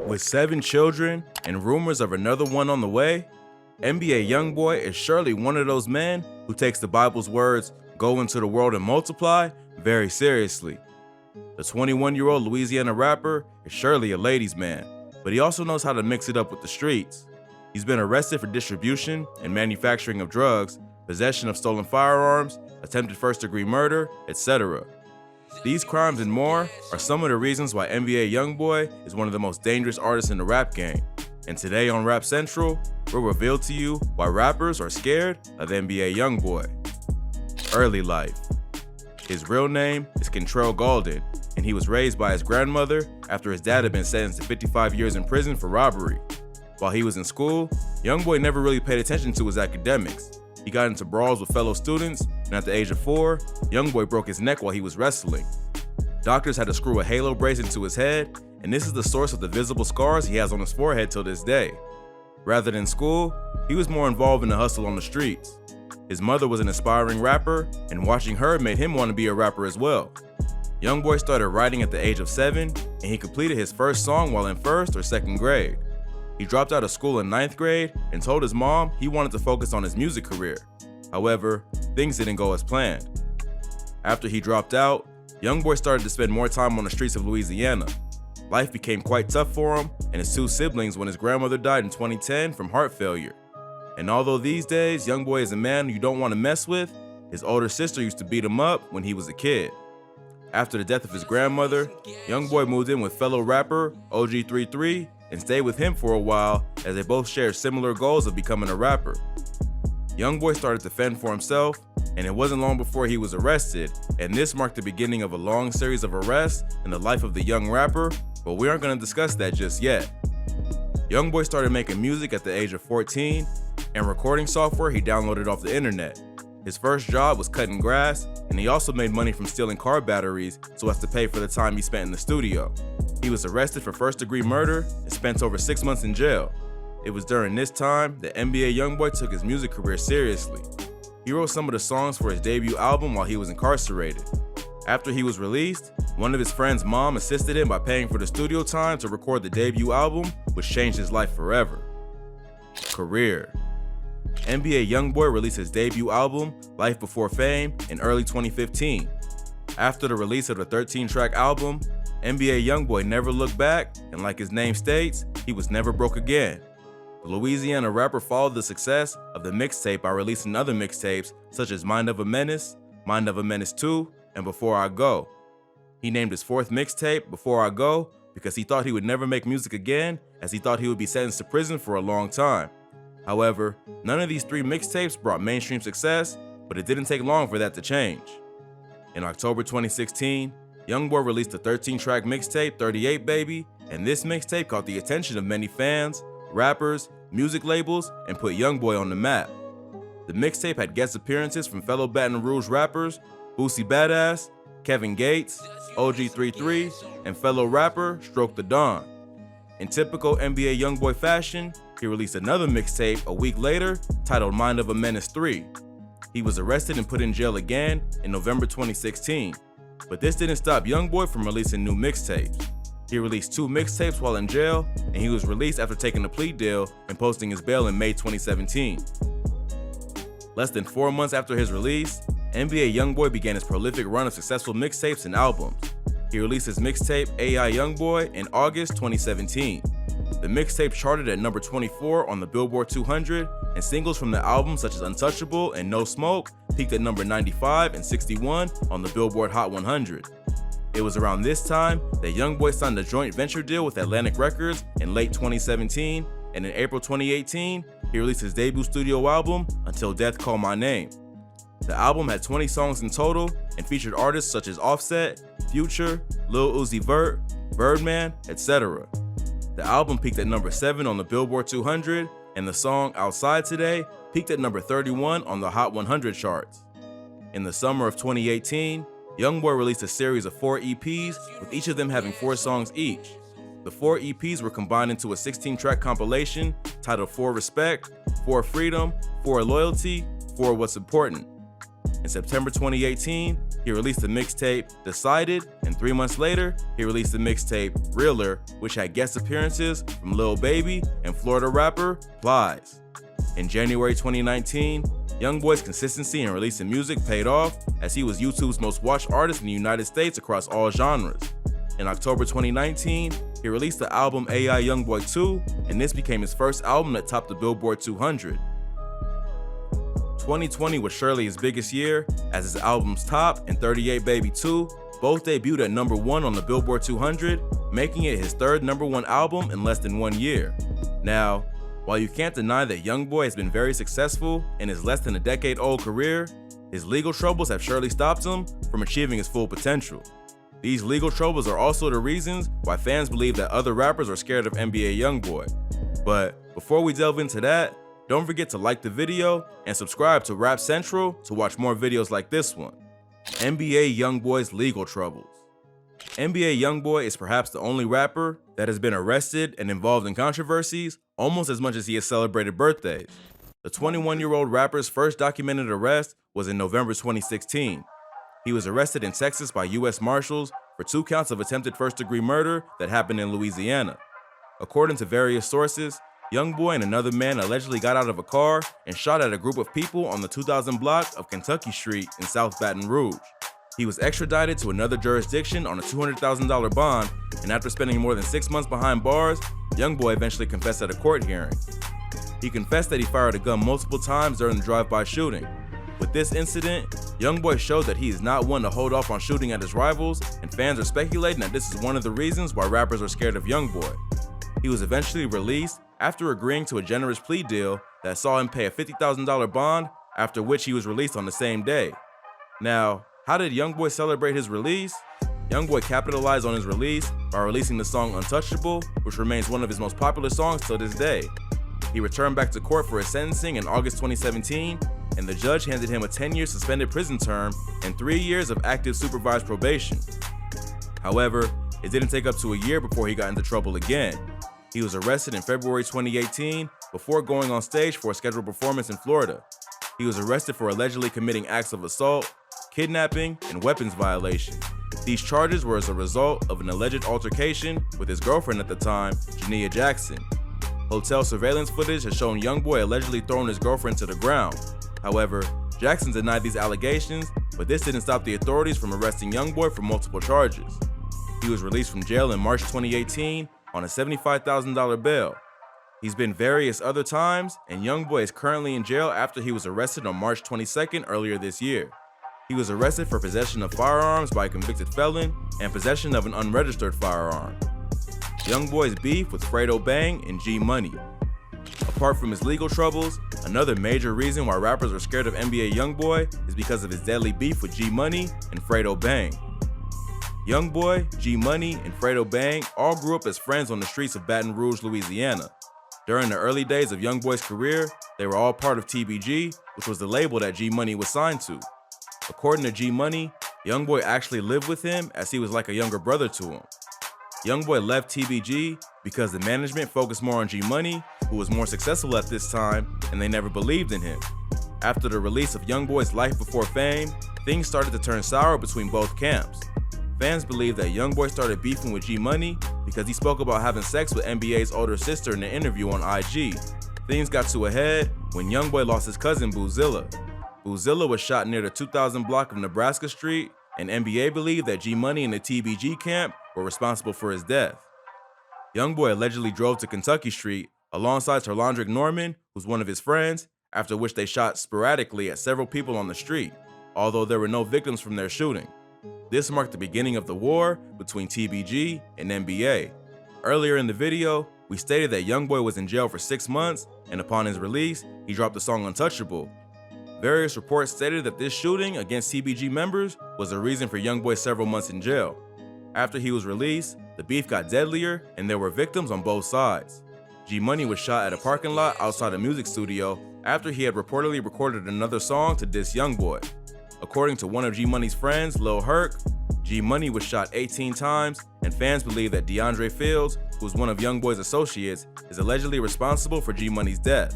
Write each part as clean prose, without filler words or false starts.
With 7 children and rumors of another one on the way, NBA YoungBoy is surely one of those men who takes the Bible's words, "Go into the world and multiply," very seriously. The 21-year-old Louisiana rapper is surely a ladies' man, but he also knows how to mix it up with the streets. He's been arrested for distribution and manufacturing of drugs, possession of stolen firearms, attempted first-degree murder, etc. These crimes and more are some of the reasons why NBA YoungBoy is one of the most dangerous artists in the rap game. And today on Rap Central, we'll reveal to you why rappers are scared of NBA YoungBoy. Early life. His real name is Kentrell Gaulden, and he was raised by his grandmother after his dad had been sentenced to 55 years in prison for robbery. While he was in school, YoungBoy never really paid attention to his academics. He got into brawls with fellow students, and at the age of 4, YoungBoy broke his neck while he was wrestling. Doctors had to screw a halo brace into his head, and this is the source of the visible scars he has on his forehead till this day. Rather than school, he was more involved in the hustle on the streets. His mother was an aspiring rapper, and watching her made him want to be a rapper as well. YoungBoy started writing at the age of 7, and he completed his first song while in 1st or 2nd grade. He dropped out of school in 9th grade and told his mom he wanted to focus on his music career. However, things didn't go as planned. After he dropped out, YoungBoy started to spend more time on the streets of Louisiana. Life became quite tough for him and his 2 siblings when his grandmother died in 2010 from heart failure. And although these days YoungBoy is a man you don't want to mess with, his older sister used to beat him up when he was a kid. After the death of his grandmother, YoungBoy moved in with fellow rapper OG33 and stayed with him for a while as they both shared similar goals of becoming a rapper. YoungBoy started to fend for himself, and it wasn't long before he was arrested, and this marked the beginning of a long series of arrests in the life of the young rapper, but we aren't going to discuss that just yet. YoungBoy started making music at the age of 14, and recording software he downloaded off the internet. His first job was cutting grass, and he also made money from stealing car batteries so as to pay for the time he spent in the studio. He was arrested for first-degree murder and spent over 6 months in jail. It was during this time that NBA YoungBoy took his music career seriously. He wrote some of the songs for his debut album while he was incarcerated. After he was released, one of his friend's mom assisted him by paying for the studio time to record the debut album, which changed his life forever. Career. NBA YoungBoy released his debut album, Life Before Fame, in early 2015. After the release of the 13-track album, NBA YoungBoy never looked back, and like his name states, he was never broke again. The Louisiana rapper followed the success of the mixtape by releasing other mixtapes such as Mind of a Menace 2, and Before I Go. He named his 4th mixtape Before I Go because he thought he would never make music again, as he thought he would be sentenced to prison for a long time. However, none of these 3 mixtapes brought mainstream success, but it didn't take long for that to change. In October 2016, YoungBoy released the 13-track mixtape 38 Baby, and this mixtape caught the attention of many fans, rappers, music labels, and put YoungBoy on the map. The mixtape had guest appearances from fellow Baton Rouge rappers Boosie Badass, Kevin Gates, OG33, and fellow rapper Stroke the Dawn. In typical NBA YoungBoy fashion, he released another mixtape a week later titled Mind of a Menace 3. He was arrested and put in jail again in November 2016, but this didn't stop YoungBoy from releasing new mixtapes. He released 2 mixtapes while in jail, and he was released after taking a plea deal and posting his bail in May 2017. Less than 4 months after his release, NBA YoungBoy began his prolific run of successful mixtapes and albums. He released his mixtape AI YoungBoy in August 2017. The mixtape charted at number 24 on the Billboard 200, and singles from the album such as Untouchable and No Smoke peaked at number 95 and 61 on the Billboard Hot 100. It was around this time that YoungBoy signed a joint venture deal with Atlantic Records in late 2017, and in April 2018, he released his debut studio album, Until Death Call My Name. The album had 20 songs in total and featured artists such as Offset, Future, Lil Uzi Vert, Birdman, etc. The album peaked at number 7 on the Billboard 200, and the song Outside Today peaked at number 31 on the Hot 100 charts. In the summer of 2018, YoungBoy released a series of 4 EPs, with each of them having 4 songs each. The 4 EPs were combined into a 16-track compilation titled For Respect, For Freedom, For Loyalty, For What's Important. In September 2018, he released the mixtape Decided, and 3 months later, he released the mixtape Realer, which had guest appearances from Lil Baby and Florida rapper Plies. In January 2019, YoungBoy's consistency in releasing music paid off as he was YouTube's most watched artist in the United States across all genres. In October 2019, he released the album AI YoungBoy 2, and this became his first album that topped the Billboard 200. 2020 was surely his biggest year, as his albums Top and 38 Baby 2 both debuted at number 1 on the Billboard 200, making it his third number 1 album in less than 1 year. Now, while you can't deny that YoungBoy has been very successful in his less than a decade-old career, his legal troubles have surely stopped him from achieving his full potential. These legal troubles are also the reasons why fans believe that other rappers are scared of NBA YoungBoy. But before we delve into that, don't forget to like the video and subscribe to Rap Central to watch more videos like this one. NBA YoungBoy's legal troubles. NBA YoungBoy is perhaps the only rapper that has been arrested and involved in controversies almost as much as he has celebrated birthdays. The 21-year-old rapper's first documented arrest was in November 2016. He was arrested in Texas by U.S. Marshals for 2 counts of attempted first-degree murder that happened in Louisiana. According to various sources, YoungBoy and another man allegedly got out of a car and shot at a group of people on the 2000 block of Kentucky Street in South Baton Rouge. He was extradited to another jurisdiction on a $200,000 bond, and after spending more than 6 months behind bars, YoungBoy eventually confessed at a court hearing. He confessed that he fired a gun multiple times during the drive-by shooting. With this incident, YoungBoy showed that he is not one to hold off on shooting at his rivals, and fans are speculating that this is one of the reasons why rappers are scared of YoungBoy. He was eventually released after agreeing to a generous plea deal that saw him pay a $50,000 bond, after which he was released on the same day. Now, how did YoungBoy celebrate his release? YoungBoy capitalized on his release by releasing the song Untouchable, which remains one of his most popular songs till this day. He returned back to court for his sentencing in August 2017, and the judge handed him a 10-year suspended prison term and 3 years of active supervised probation. However, it didn't take up to a year before he got into trouble again. He was arrested in February 2018 before going on stage for a scheduled performance in Florida. He was arrested for allegedly committing acts of assault, kidnapping, and weapons violation. These charges were as a result of an alleged altercation with his girlfriend at the time, Jania Jackson. Hotel surveillance footage has shown YoungBoy allegedly throwing his girlfriend to the ground. However, Jackson denied these allegations, but this didn't stop the authorities from arresting YoungBoy for multiple charges. He was released from jail in March 2018 on a $75,000 bail. He's been various other times, and YoungBoy is currently in jail after he was arrested on March 22nd earlier this year. He was arrested for possession of firearms by a convicted felon and possession of an unregistered firearm. YoungBoy's beef with Fredo Bang and G Money. Apart from his legal troubles, another major reason why rappers are scared of NBA YoungBoy is because of his deadly beef with G Money and Fredo Bang. YoungBoy, G Money, and Fredo Bang all grew up as friends on the streets of Baton Rouge, Louisiana. During the early days of YoungBoy's career, they were all part of TBG, which was the label that G Money was signed to. According to G Money, YoungBoy actually lived with him as he was like a younger brother to him. YoungBoy left TBG because the management focused more on G Money, who was more successful at this time, and they never believed in him. After the release of YoungBoy's Life Before Fame, things started to turn sour between both camps. Fans believe that YoungBoy started beefing with G Money because he spoke about having sex with NBA's older sister in an interview on IG. Things got to a head when YoungBoy lost his cousin Boozilla. Boozilla was shot near the 2000 block of Nebraska Street, and NBA believed that G Money and the TBG camp were responsible for his death. YoungBoy allegedly drove to Kentucky Street alongside Terlandrick Norman, who's one of his friends, after which they shot sporadically at several people on the street, although there were no victims from their shooting. This marked the beginning of the war between TBG and NBA. Earlier in the video, we stated that YoungBoy was in jail for 6 months, and upon his release, he dropped the song Untouchable. Various reports stated that this shooting against TBG members was the reason for YoungBoy several months in jail. After he was released, the beef got deadlier and there were victims on both sides. G Money was shot at a parking lot outside a music studio after he had reportedly recorded another song to diss YoungBoy. According to one of G Money's friends, Lil Herc, G Money was shot 18 times, and fans believe that DeAndre Fields, who was one of YoungBoy's associates, is allegedly responsible for G Money's death.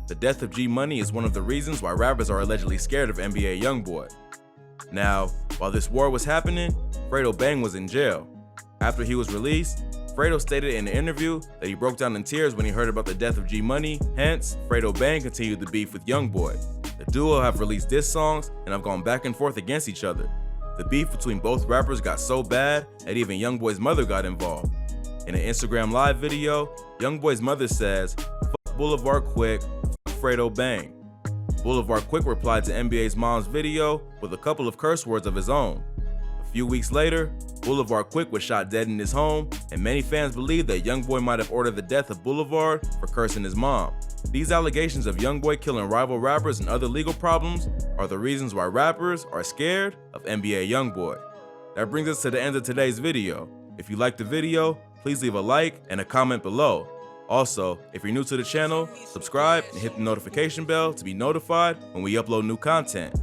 the death of G Money is one of the reasons why rappers are allegedly scared of NBA YoungBoy. Now, while this war was happening, Fredo Bang was in jail. After he was released, Fredo stated in an interview that he broke down in tears when he heard about the death of G Money. Hence, Fredo Bang continued the beef with YoungBoy. The duo have released diss songs and have gone back and forth against each other. The beef between both rappers got so bad that even YoungBoy's mother got involved. In an Instagram live video, YoungBoy's mother says, "Fuck Boulevard Quick, fuck Fredo Bang." Boulevard Quick replied to NBA's mom's video with a couple of curse words of his own. A few weeks later, Boulevard Quick was shot dead in his home, and many fans believe that YoungBoy might have ordered the death of Boulevard for cursing his mom. These allegations of YoungBoy killing rival rappers and other legal problems are the reasons why rappers are scared of NBA YoungBoy. That brings us to the end of today's video. If you liked the video, please leave a like and a comment below. Also, if you're new to the channel, subscribe and hit the notification bell to be notified when we upload new content.